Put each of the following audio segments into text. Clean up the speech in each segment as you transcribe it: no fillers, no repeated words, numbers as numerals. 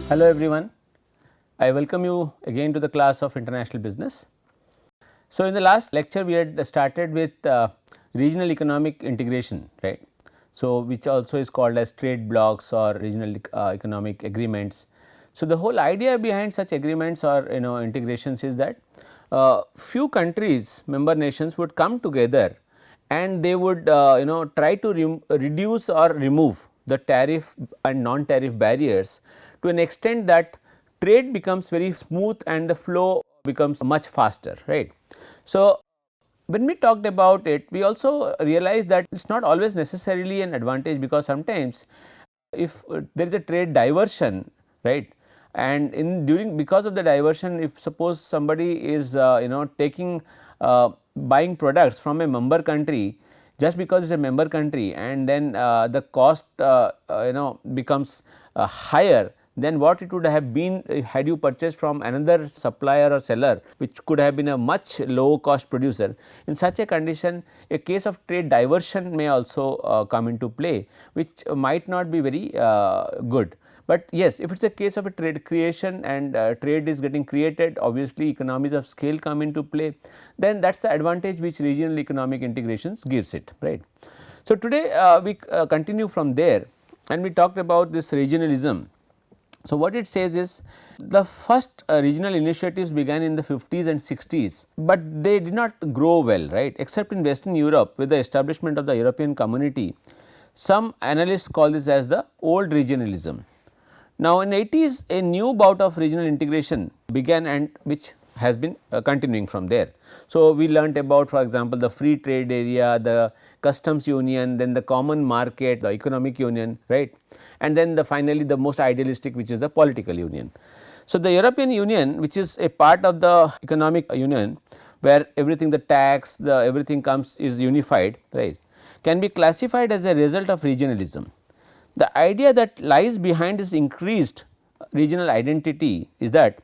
Hello everyone, I welcome you again to the class of international business. So, in the last lecture we had started with regional economic integration, right. So, which also is called as trade blocs or regional economic agreements. So, the whole idea behind such agreements or integrations is that few countries, member nations would come together and they would try to reduce or remove the tariff and non-tariff barriers to an extent that trade becomes very smooth and the flow becomes much faster, right. So, when we talked about it, we also realized that it is not always necessarily an advantage, because sometimes if there is a trade diversion, right, and in during because of the diversion, if suppose somebody is taking buying products from a member country just because it is a member country, and then the cost becomes higher than what it would have been had you purchased from another supplier or seller, which could have been a much low cost producer. In such a condition, a case of trade diversion may also come into play, which might not be very good. But yes, if it is a case of a trade creation and trade is getting created, obviously economies of scale come into play, then that is the advantage which regional economic integrations gives it, right. So, today we continue from there, and we talked about this regionalism. So, what it says is the first regional initiatives began in the 50s and 60s, but they did not grow well, right, except in Western Europe with the establishment of the European Community. Some analysts call this as the old regionalism. Now, in 80s a new bout of regional integration began, and which has been continuing from there. So, we learnt about, for example, the free trade area, the customs union, then the common market, the economic union, right, and then finally the most idealistic, which is the political union. So, the European Union, which is a part of the economic union, where everything, the tax, the everything comes is unified, right, can be classified as a result of regionalism. The idea that lies behind this increased regional identity is that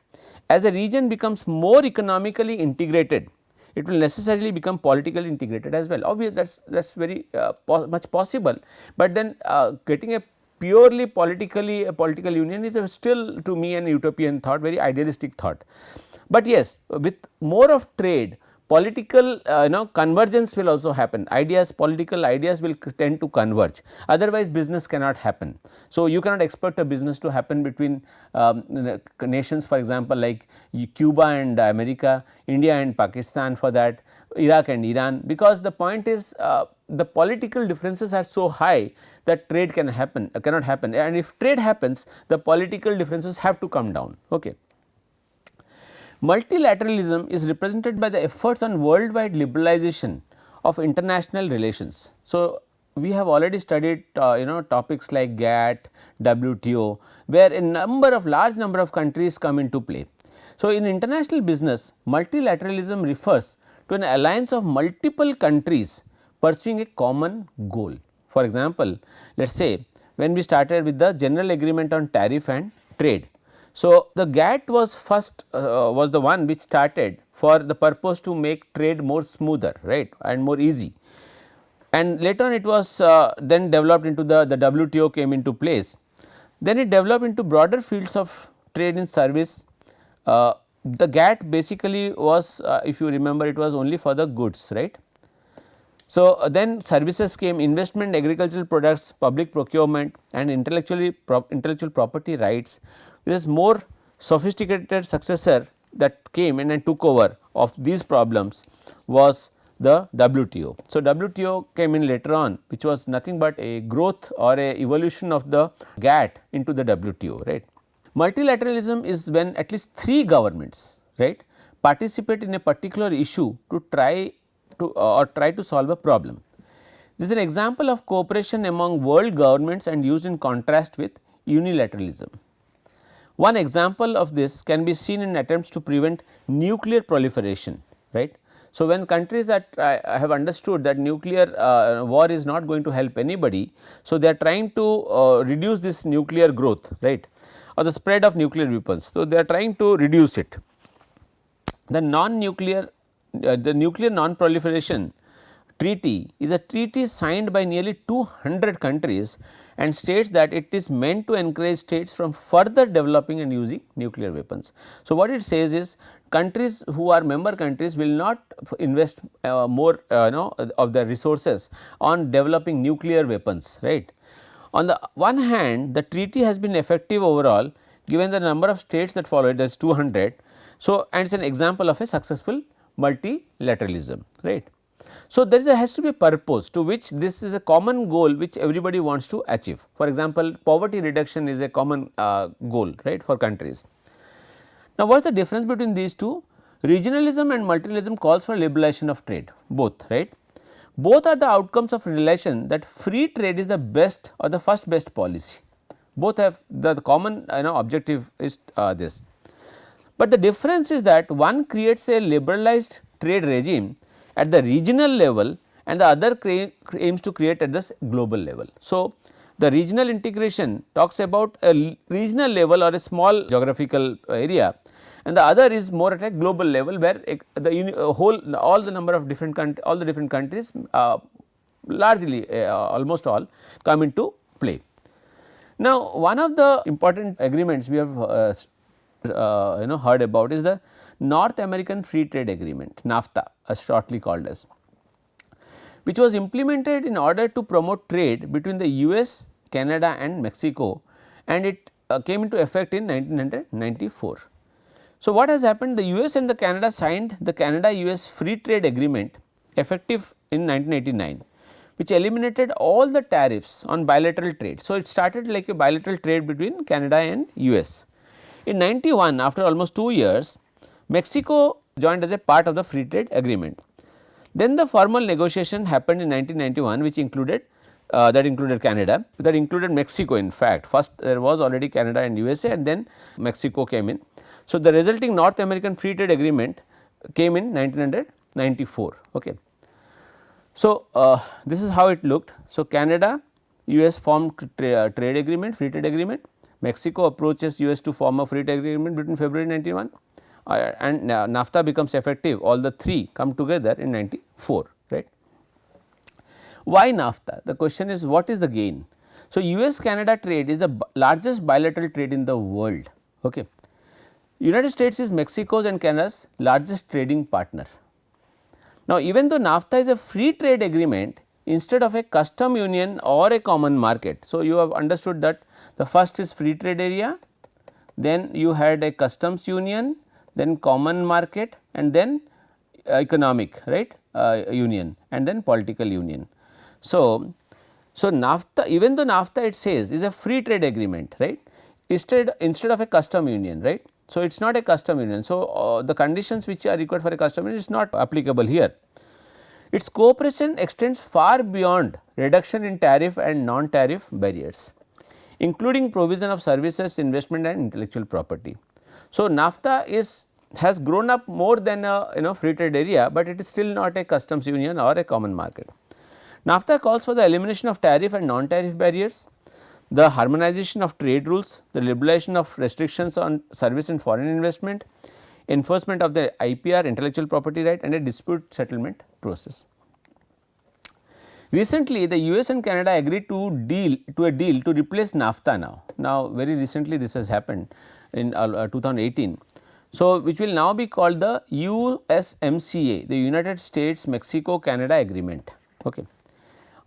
as a region becomes more economically integrated, it will necessarily become politically integrated as well. Obviously, that is very much possible, but then getting a purely politically a political union is still to me an utopian thought, very idealistic thought. But yes, with more of trade, political convergence will also happen. Ideas, political ideas will tend to converge, otherwise business cannot happen. So, you cannot expect a business to happen between nations, for example, like Cuba and America, India and Pakistan, for that Iraq and Iran, because the point is the political differences are so high that trade cannot happen, and if trade happens, the political differences have to come down. Okay. Multilateralism is represented by the efforts on worldwide liberalization of international relations. So, we have already studied topics like GATT, WTO, where a large number of countries come into play. So, in international business, multilateralism refers to an alliance of multiple countries pursuing a common goal. For example, let us say when we started with the general agreement on tariff and trade. So, the GATT was first was the one which started for the purpose to make trade more smoother, right, and more easy, and later on it was then developed into the WTO came into place. Then it developed into broader fields of trade in service. The GATT basically was if you remember, it was only for the goods, right. So, then services came, investment, agricultural products, public procurement, and intellectual property rights. This more sophisticated successor that came and took over of these problems was the WTO. So, WTO came in later on, which was nothing but a growth or a evolution of the GATT into the WTO, right. Multilateralism is when at least 3 governments, right, participate in a particular issue to try to solve a problem. This is an example of cooperation among world governments and used in contrast with unilateralism. One example of this can be seen in attempts to prevent nuclear proliferation, right. So, when countries have understood that nuclear war is not going to help anybody, so they are trying to reduce this nuclear growth, right, or the spread of nuclear weapons. So, they are trying to reduce it. The nuclear non-proliferation treaty is a treaty signed by nearly 200 countries and states that it is meant to encourage states from further developing and using nuclear weapons. So, what it says is countries who are member countries will not invest more of their resources on developing nuclear weapons, right. On the one hand, the treaty has been effective overall given the number of states that follow it, that is 200. So, and it is an example of a successful multilateralism, right. So, there has to be a purpose to which this is a common goal which everybody wants to achieve. For example, poverty reduction is a common goal, right, for countries. Now, what is the difference between these two? Regionalism and multilateralism calls for liberalization of trade, both, right. Both are the outcomes of realization that free trade is the best or the first best policy. Both have the common objective is this. But the difference is that one creates a liberalized trade regime at the regional level and the other aims to create at the global level. So, the regional integration talks about a regional level or a small geographical area, and the other is more at a global level where the whole all the number of different all the different countries largely almost all come into play. Now, one of the important agreements we have heard about is the North American Free Trade Agreement, NAFTA, as shortly called as, which was implemented in order to promote trade between the US, Canada and Mexico, and it came into effect in 1994. So, what has happened? The US and the Canada signed the Canada-US Free Trade Agreement effective in 1989, which eliminated all the tariffs on bilateral trade. So, it started like a bilateral trade between Canada and US. In 91, after almost 2 years, Mexico joined as a part of the free trade agreement. Then the formal negotiation happened in 1991, which included Canada, that included Mexico. In fact, first there was already Canada and USA, and then Mexico came in. So, the resulting North American Free Trade Agreement came in 1994. Okay. So, this is how it looked. So, Canada, US formed trade agreement, free trade agreement. Mexico approaches US to form a free trade agreement between February 91 and NAFTA becomes effective. All the three come together in 94, right. Why NAFTA? The question is, what is the gain? So, US Canada trade is the largest bilateral trade in the world. Okay. United States is Mexico's and Canada's largest trading partner. Now, even though NAFTA is a free trade agreement, instead of a custom union or a common market. So, you have understood that the first is free trade area, then you had a customs union, then common market, and then economic, right, union, and then political union. So, NAFTA, even though NAFTA it says is a free trade agreement, right, instead of a custom union, right. So, it is not a custom union. So, the conditions which are required for a custom union is not applicable here. Its cooperation extends far beyond reduction in tariff and non-tariff barriers, including provision of services, investment and intellectual property. So, NAFTA has grown up more than a free trade area, but it is still not a customs union or a common market. NAFTA calls for the elimination of tariff and non-tariff barriers, the harmonization of trade rules, the liberalization of restrictions on service and foreign investment, enforcement of the IPR, intellectual property right, and a dispute settlement process. Recently, the US and Canada agreed to a deal to replace NAFTA now. Now, very recently this has happened in 2018. So, which will now be called the USMCA, the United States Mexico Canada Agreement. Okay.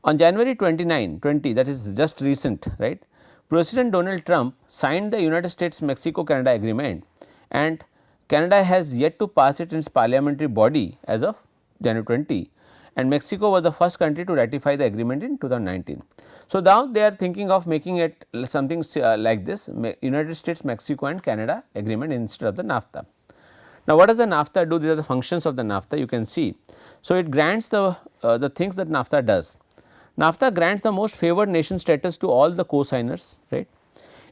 On January 29, 20, that is just recent, right, President Donald Trump signed the United States Mexico Canada Agreement, and Canada has yet to pass it in its parliamentary body as of January 20, and Mexico was the first country to ratify the agreement in 2019. So, now they are thinking of making it something like this, United States, Mexico and Canada agreement instead of the NAFTA. Now, what does the NAFTA do? These are the functions of the NAFTA, you can see. So, it grants the things that NAFTA does. NAFTA grants the most favored nation status to all the co-signers, right.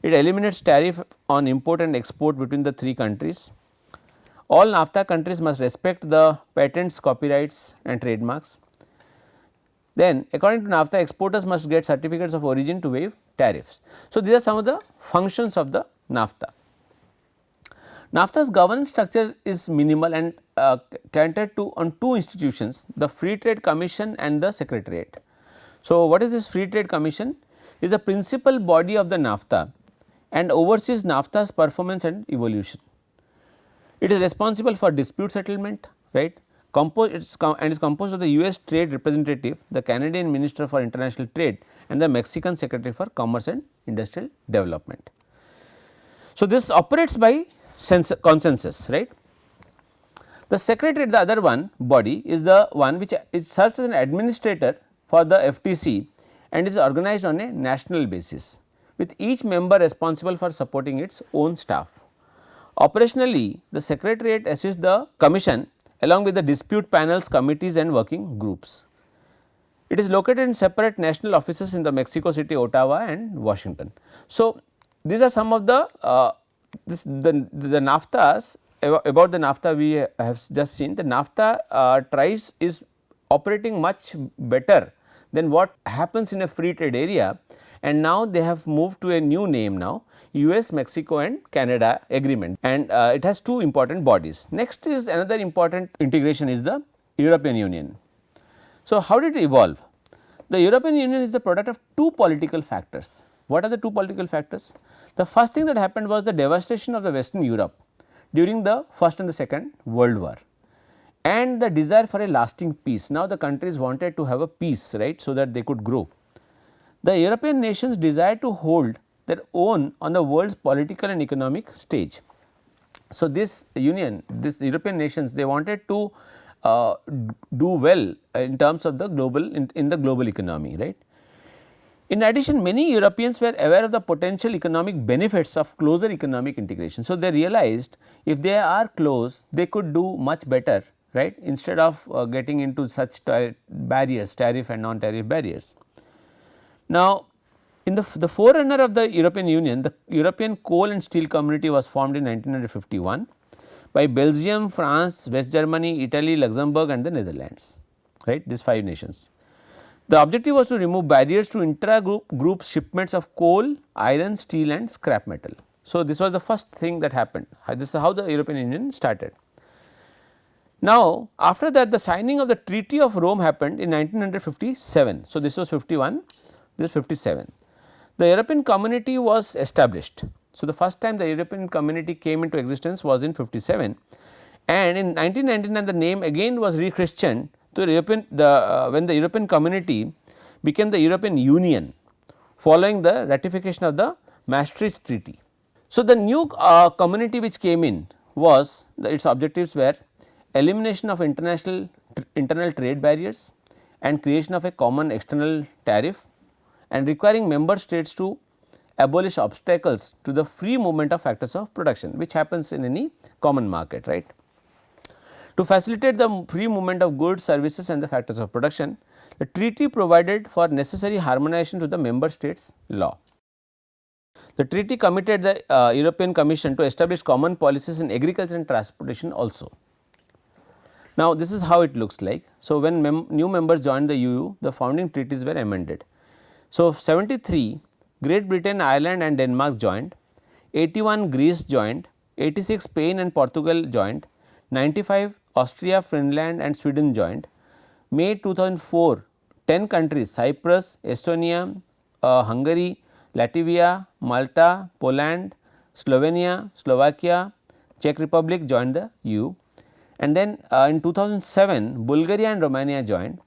It eliminates tariff on import and export between the three countries. All NAFTA countries must respect the patents, copyrights and trademarks. Then, according to NAFTA, exporters must get certificates of origin to waive tariffs. So, these are some of the functions of the NAFTA. NAFTA's governance structure is minimal and catered to on two institutions, the Free Trade Commission and the Secretariat. So, what is this Free Trade Commission? is the principal body of the NAFTA and oversees NAFTA's performance and evolution. It is responsible for dispute settlement, right, and is composed of the US Trade Representative, the Canadian Minister for International Trade and the Mexican Secretary for Commerce and Industrial Development. So, this operates by consensus, right. The secretary, the other one body, is the one which serves as an administrator for the FTC and is organized on a national basis, with each member responsible for supporting its own staff. Operationally, the Secretariat assists the Commission along with the dispute panels, committees and working groups. It is located in separate national offices in the Mexico City, Ottawa and Washington. So, these are some of the NAFTAs. About the NAFTA we have just seen. The NAFTA tries is operating much better than what happens in a free trade area, and now they have moved to a new name now, US, Mexico and Canada agreement, and it has two important bodies. Next is another important integration is the European Union. So, how did it evolve? The European Union is the product of two political factors. What are the two political factors? The first thing that happened was the devastation of the Western Europe during the First and the Second World War and the desire for a lasting peace. Now, the countries wanted to have a peace, right, so that they could grow. The European nations desired to hold their own on the world's political and economic stage. So, this union, this European nations, they wanted to do well in terms of the global in the global economy, right. In addition, many Europeans were aware of the potential economic benefits of closer economic integration. So, they realized if they are close, they could do much better, right, instead of getting into such barriers, tariff and non-tariff barriers. Now, in the forerunner of the European Union, the European Coal and Steel Community was formed in 1951 by Belgium, France, West Germany, Italy, Luxembourg and the Netherlands, right, these 5 nations. The objective was to remove barriers to intra-group shipments of coal, iron, steel and scrap metal. So, this was the first thing that happened. This is how the European Union started. Now, after that the signing of the Treaty of Rome happened in 1957. So, this was 51, this is 57. The European Community was established. So, the first time the European Community came into existence was in 57, and in 1999 the name again was rechristened to when the European Community became the European Union following the ratification of the Maastricht Treaty. So, the new community which came in was its objectives were elimination of internal trade barriers and creation of a common external tariff and requiring member states to abolish obstacles to the free movement of factors of production, which happens in any common market, right. To facilitate the free movement of goods, services and the factors of production, the treaty provided for necessary harmonization to the member states' law. The treaty committed the European Commission to establish common policies in agriculture and transportation also. Now, this is how it looks like. So, when new members joined the EU, the founding treaties were amended. So, 73 Great Britain, Ireland and Denmark joined, 81 Greece joined, 86 Spain and Portugal joined, 95 Austria, Finland and Sweden joined. May 2004, 10 countries Cyprus, Estonia, Hungary, Latvia, Malta, Poland, Slovenia, Slovakia, Czech Republic joined the EU, and then in 2007 Bulgaria and Romania joined.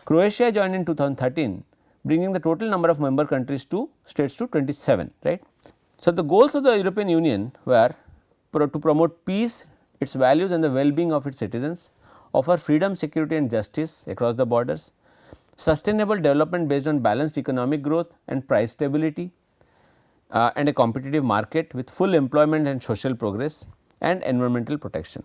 Croatia joined in 2013, bringing the total number of member countries to states to 27, right. So, the goals of the European Union were to promote peace, its values and the well-being of its citizens, offer freedom, security and justice across the borders, sustainable development based on balanced economic growth and price stability, and a competitive market with full employment and social progress and environmental protection.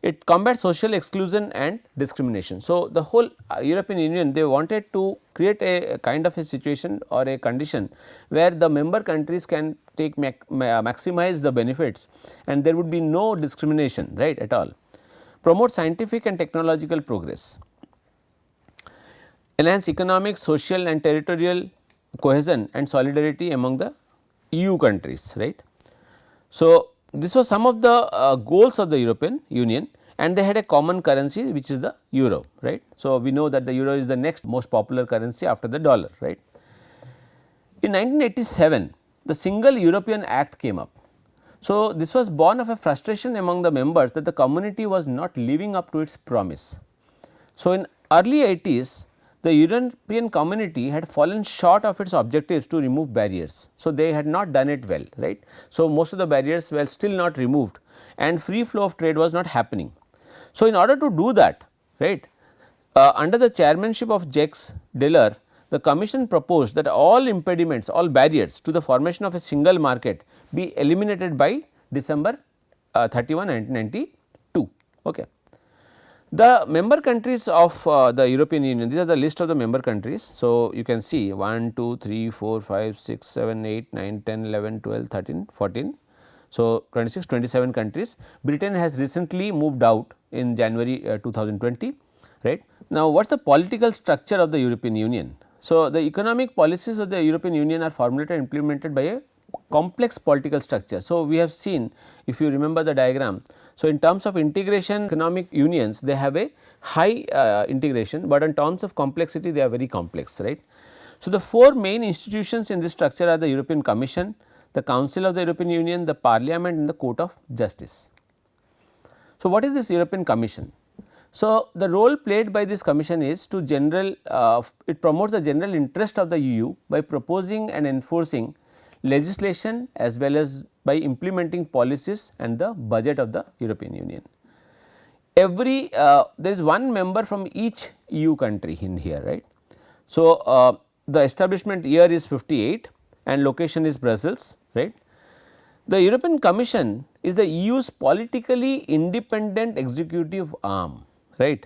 It combats social exclusion and discrimination. So, the whole European Union, they wanted to create a kind of a situation or a condition where the member countries can maximize the benefits and there would be no discrimination, right, at all. Promote scientific and technological progress, enhance economic, social and territorial cohesion and solidarity among the EU countries, right. So, this was some of the goals of the European Union, and they had a common currency which is the euro, right. So, we know that the euro is the next most popular currency after the dollar, right. In 1987, the Single European Act came up. So, this was born of a frustration among the members that the community was not living up to its promise. So, in early 80s, the European community had fallen short of its objectives to remove barriers. So, they had not done it well, right. So, most of the barriers were still not removed and free flow of trade was not happening. So, in order to do that, right, under the chairmanship of Jacques Delors, the commission proposed that all impediments, all barriers to the formation of a single market be eliminated by December 31, 1992. Okay. The member countries of the European Union, these are the list of the member countries. So, you can see 1, 2, 3, 4, 5, 6, 7, 8, 9, 10, 11, 12, 13, 14. So, 26, 27 countries. Britain has recently moved out in January 2020, right. Now, what is the political structure of the European Union? So, the economic policies of the European Union are formulated and implemented by a complex political structure. So, we have seen, if you remember the diagram. So, in terms of integration economic unions, they have a high integration, but in terms of complexity they are very complex, right. So, the four main institutions in this structure are the European Commission, the Council of the European Union, the Parliament and the Court of Justice. So, what is this European Commission? So, the role played by this commission is to it promotes the general interest of the EU by proposing and enforcing legislation as well as by implementing policies and the budget of the European Union. There is one member from each EU country in here, right. So, the establishment year is 58 and location is Brussels, right. The European Commission is the EU's politically independent executive arm, right.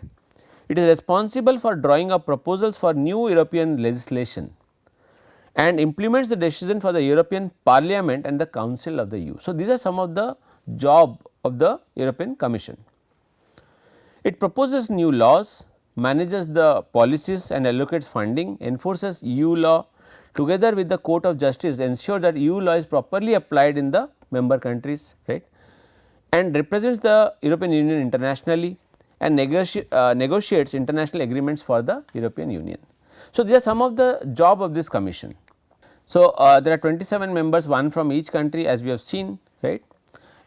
It is responsible for drawing up proposals for new European legislation and implements the decision for the European Parliament and the Council of the EU. So, these are some of the job of the European Commission. It proposes new laws, manages the policies and allocates funding, enforces EU law together with the Court of Justice, ensure that EU law is properly applied in the member countries, right, and represents the European Union internationally and negotiates international agreements for the European Union. So, these are some of the job of this commission. So, there are 27 members, one from each country as we have seen, right,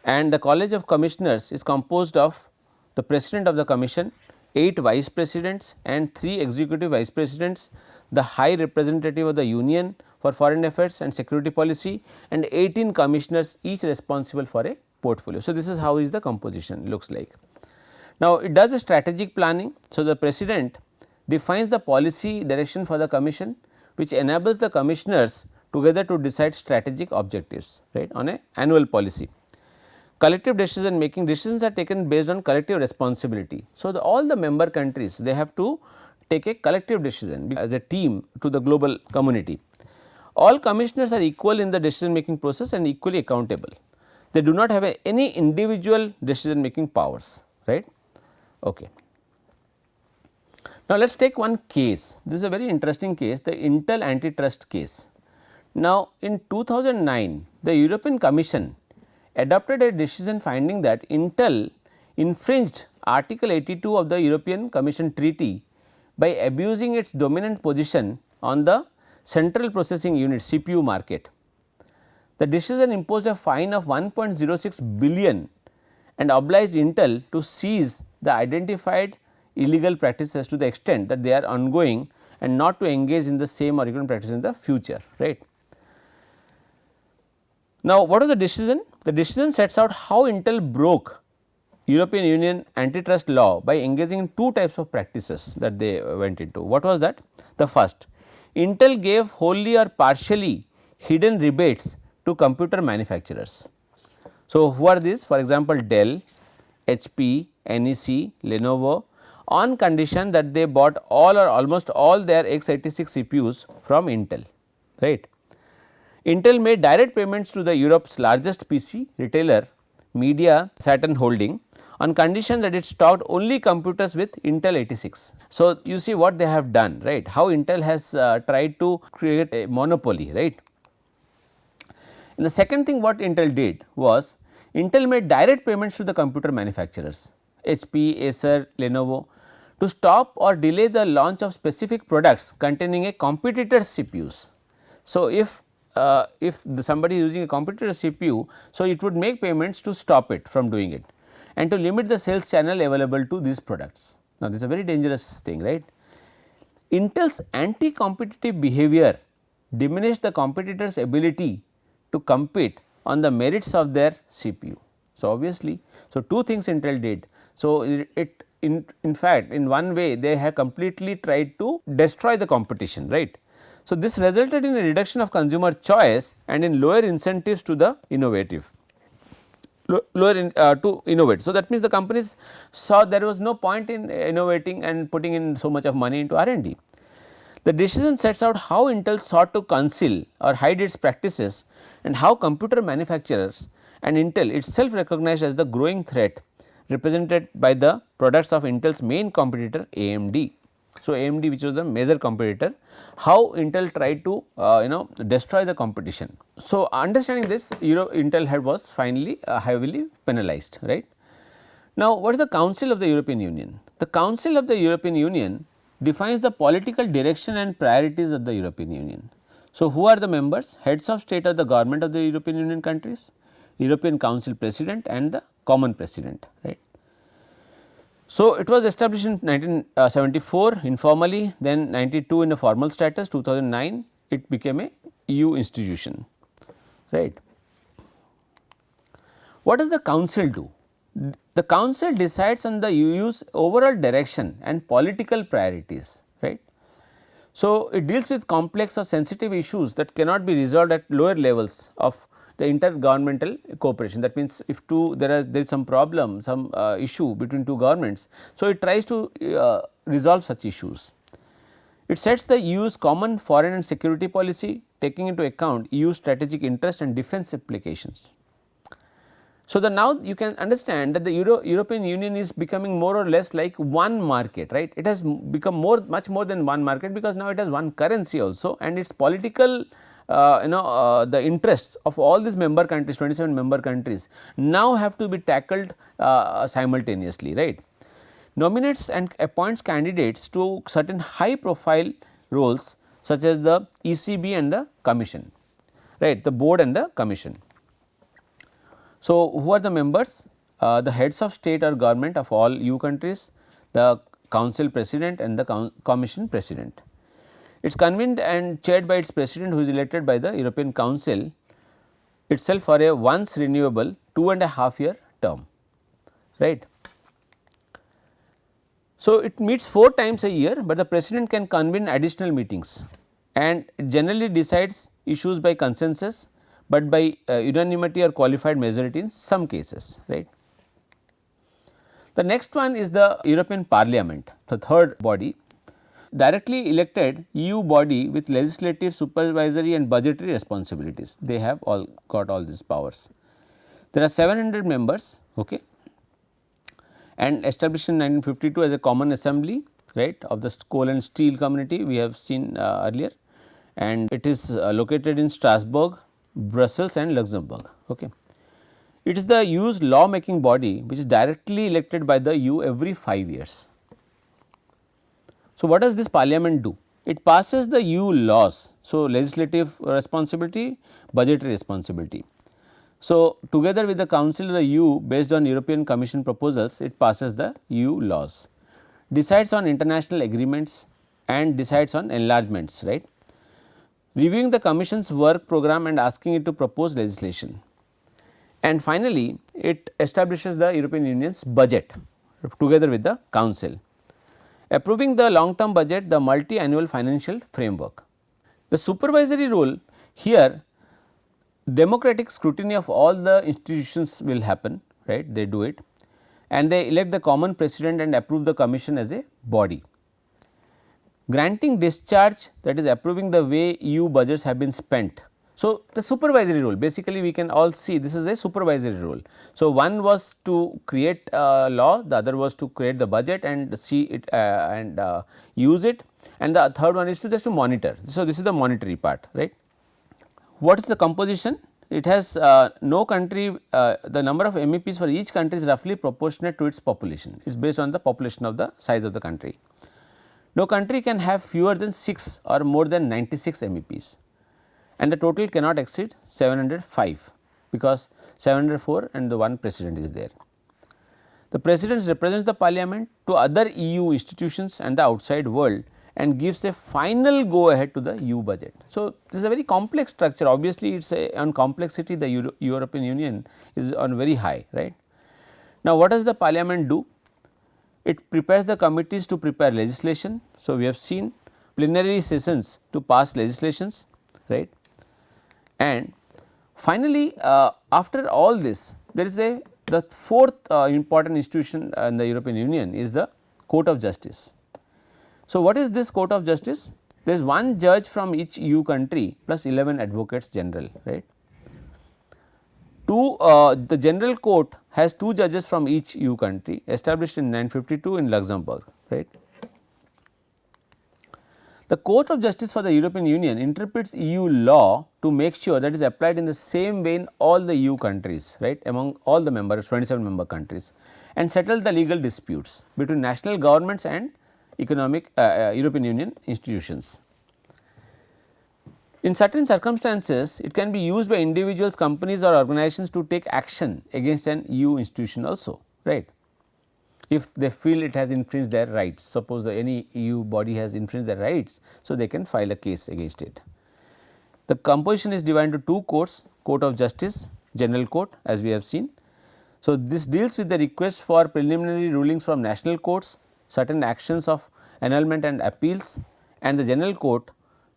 and the College of Commissioners is composed of the President of the Commission, 8 Vice Presidents and 3 Executive Vice Presidents, the High Representative of the Union for Foreign Affairs and Security Policy and 18 Commissioners, each responsible for a portfolio. So, this is how is the composition looks like. Now, it does a strategic planning. So, the President defines the policy direction for the Commission, which enables the Commissioners together to decide strategic objectives, right, on a annual policy. Collective decision making, decisions are taken based on collective responsibility. So, all the member countries, they have to take a collective decision as a team to the global community. All commissioners are equal in the decision making process and equally accountable. They do not have any individual decision making powers, right. Okay. Now, let us take one case. This is a very interesting case, the Intel antitrust case. Now, in 2009, the European Commission adopted a decision finding that Intel infringed Article 82 of the European Commission Treaty by abusing its dominant position on the central processing unit CPU market. The decision imposed a fine of 1.06 billion and obliged Intel to cease the identified illegal practices to the extent that they are ongoing and not to engage in the same or equivalent practice in the future, right. Now, what is the decision? The decision sets out how Intel broke European Union antitrust law by engaging in 2 types of practices that they went into. What was that? The first, Intel gave wholly or partially hidden rebates to computer manufacturers. So, who are these? For example, Dell, HP, NEC, Lenovo, on condition that they bought all or almost all their x86 CPUs from Intel, right. Intel made direct payments to the Europe's largest PC retailer Media Saturn Holding on condition that it stocked only computers with Intel 86. So, you see what they have done, right, how Intel has tried to create a monopoly, right. And the second thing what Intel did was Intel made direct payments to the computer manufacturers HP, Acer, Lenovo to stop or delay the launch of specific products containing a competitor's CPUs. So, if somebody is using a competitor CPU, so it would make payments to stop it from doing it and to limit the sales channel available to these products. Now, this is a very dangerous thing, right. Intel's anti-competitive behavior diminished the competitors' ability to compete on the merits of their CPU. So, obviously, so two things Intel did. So, in fact, in one way they have completely tried to destroy the competition, right. So, this resulted in a reduction of consumer choice and in lower incentives to the innovative. To innovate. So, that means the companies saw there was no point in innovating and putting in so much of money into R&D. The decision sets out how Intel sought to conceal or hide its practices and how computer manufacturers and Intel itself recognized as the growing threat represented by the products of Intel's main competitor AMD. So, AMD, which was the major competitor, how Intel tried to destroy the competition. So, understanding this, Intel was finally heavily penalized, right. Now, what is the Council of the European Union? The Council of the European Union defines the political direction and priorities of the European Union. So, who are the members? Heads of state of the government of the European Union countries, European Council President and the Common President, right. So, it was established in 1974 informally, then 92 in a formal status, 2009 it became a EU institution, right. What does the council do? The council decides on the EU's overall direction and political priorities, right. So, it deals with complex or sensitive issues that cannot be resolved at lower levels of the intergovernmental cooperation. That means, if there is some problem, some issue between two governments, so it tries to resolve such issues. It sets the EU's common foreign and security policy, taking into account EU's strategic interest and defense applications. So, now you can understand that the European Union is becoming more or less like one market, right. It has become much more than one market, because now it has one currency also, and its political the interests of all these member countries, 27 member countries, now have to be tackled simultaneously, right. Nominates and appoints candidates to certain high profile roles such as the ECB and the Commission, right, the board and the Commission. So, who are the members? The heads of state or government of all EU countries, the Council President and the Commission President. It is convened and chaired by its President, who is elected by the European Council itself for a once renewable 2.5 year term, right. So, it meets 4 times a year, but the President can convene additional meetings and generally decides issues by consensus, but by unanimity or qualified majority in some cases, right. The next one is the European Parliament, the third body, directly elected EU body with legislative, supervisory and budgetary responsibilities. They have all got all these powers. There are 700 members, okay, and established in 1952 as a common assembly, right, of the coal and steel community we have seen earlier, and it is located in Strasbourg, Brussels and Luxembourg. Okay. It is the EU's law making body which is directly elected by the EU every 5 years. So, what does this parliament do? It passes the EU laws. So, legislative responsibility, budgetary responsibility. So, together with the Council of the EU based on European Commission proposals, it passes the EU laws, decides on international agreements and decides on enlargements, right. Reviewing the Commission's work program and asking it to propose legislation. And finally, it establishes the European Union's budget together with the Council, approving the long term budget, the multi-annual financial framework. The supervisory role here, democratic scrutiny of all the institutions will happen, right, they do it, and they elect the common president and approve the Commission as a body. Granting discharge, that is approving the way EU budgets have been spent. So, the supervisory role, basically we can all see this is a supervisory role. So, one was to create law, the other was to create the budget and see it and use it, and the third one is to just to monitor. So, this is the monetary part, right. What is the composition? It has no country, the number of MEPs for each country is roughly proportionate to its population. It is based on the population of the size of the country. No country can have fewer than 6 or more than 96 MEPs. and the total cannot exceed 705 because 704 and the one president is there. The president represents the parliament to other EU institutions and the outside world and gives a final go ahead to the EU budget. So, this is a very complex structure, obviously it is on complexity the European Union is on very high, right. Now, what does the parliament do? It prepares the committees to prepare legislation. So, we have seen plenary sessions to pass legislations, right. And finally, after all this there is the fourth important institution in the European Union is the Court of Justice. So, what is this Court of Justice? There is one judge from each EU country plus 11 advocates general, right. The general court has 2 judges from each EU country established in 1952 in Luxembourg, right. The Court of Justice for the European Union interprets EU law to make sure that is applied in the same way in all the EU countries, right, among all the members 27 member countries, and settle the legal disputes between national governments and economic European Union institutions. In certain circumstances, it can be used by individuals, companies or organizations to take action against an EU institution also, right, if they feel it has infringed their rights. Suppose any EU body has infringed their rights, so they can file a case against it. The composition is divided into 2 courts, Court of Justice, General Court as we have seen. So, this deals with the request for preliminary rulings from national courts, certain actions of annulment and appeals, and the General Court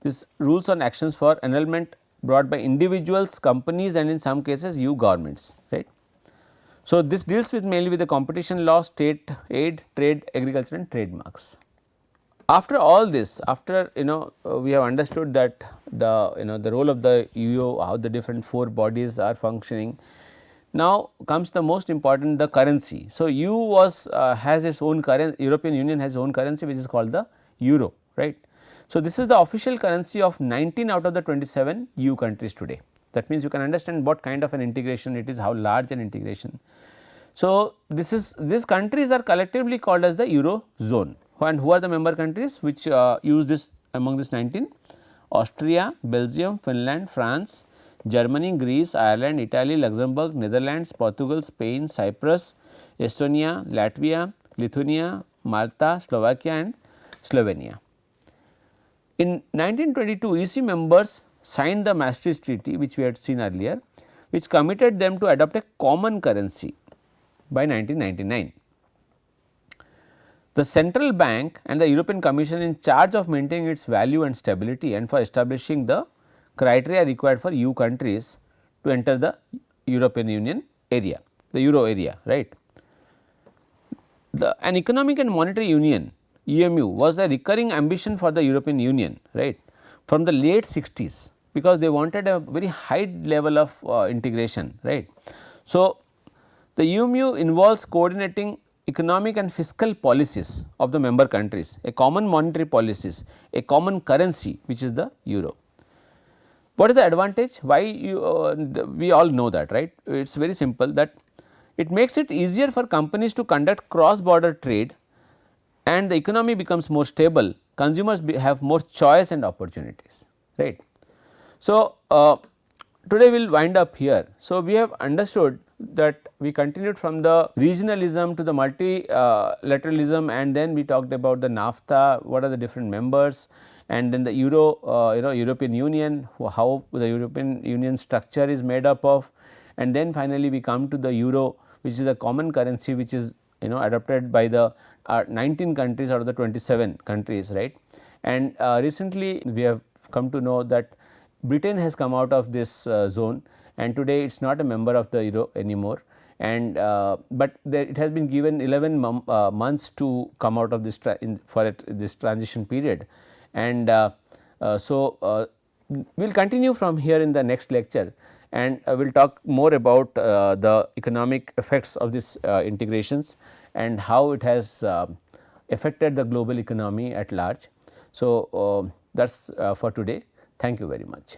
this rules on actions for annulment brought by individuals, companies and in some cases EU governments, right. So, this deals with mainly with the competition law, state aid, trade, agriculture and trademarks. After all this, after we have understood that the role of the EU, how the different 4 bodies are functioning. Now comes the most important, the currency. So, EU has its own currency, European Union has its own currency which is called the euro, right. So, this is the official currency of 19 out of the 27 EU countries today. That means, you can understand what kind of an integration it is, how large an integration. So, these countries are collectively called as the Eurozone, and who are the member countries which use this among this 19? Austria, Belgium, Finland, France, Germany, Greece, Ireland, Italy, Luxembourg, Netherlands, Portugal, Spain, Cyprus, Estonia, Latvia, Lithuania, Malta, Slovakia and Slovenia. In 1922, EC members signed the Maastricht Treaty which we had seen earlier, which committed them to adopt a common currency by 1999. The central bank and the European Commission in charge of maintaining its value and stability and for establishing the criteria required for EU countries to enter the European Union area, the euro area, right. An economic and monetary union EMU was a recurring ambition for the European Union, right, from the late 60s, because they wanted a very high level of integration, right. So, the EMU involves coordinating economic and fiscal policies of the member countries, a common monetary policies, a common currency which is the euro. What is the advantage? Why we all know that, right. It is very simple that it makes it easier for companies to conduct cross border trade and the economy becomes more stable, consumers have more choice and opportunities, right. So, today we will wind up here. So, we have understood that we continued from the regionalism to the multilateralism, and then we talked about the NAFTA, what are the different members, and then the European Union, how the European Union structure is made up of, and then finally we come to the euro, which is a common currency which is adopted by the 19 countries out of the 27 countries, right. And recently we have come to know that Britain has come out of this zone, and today it is not a member of the euro anymore, and but it has been given 11 months to come out of this this transition period. And so, we will continue from here in the next lecture, and we will talk more about the economic effects of this integrations and how it has affected the global economy at large. So, that is for today. Thank you very much.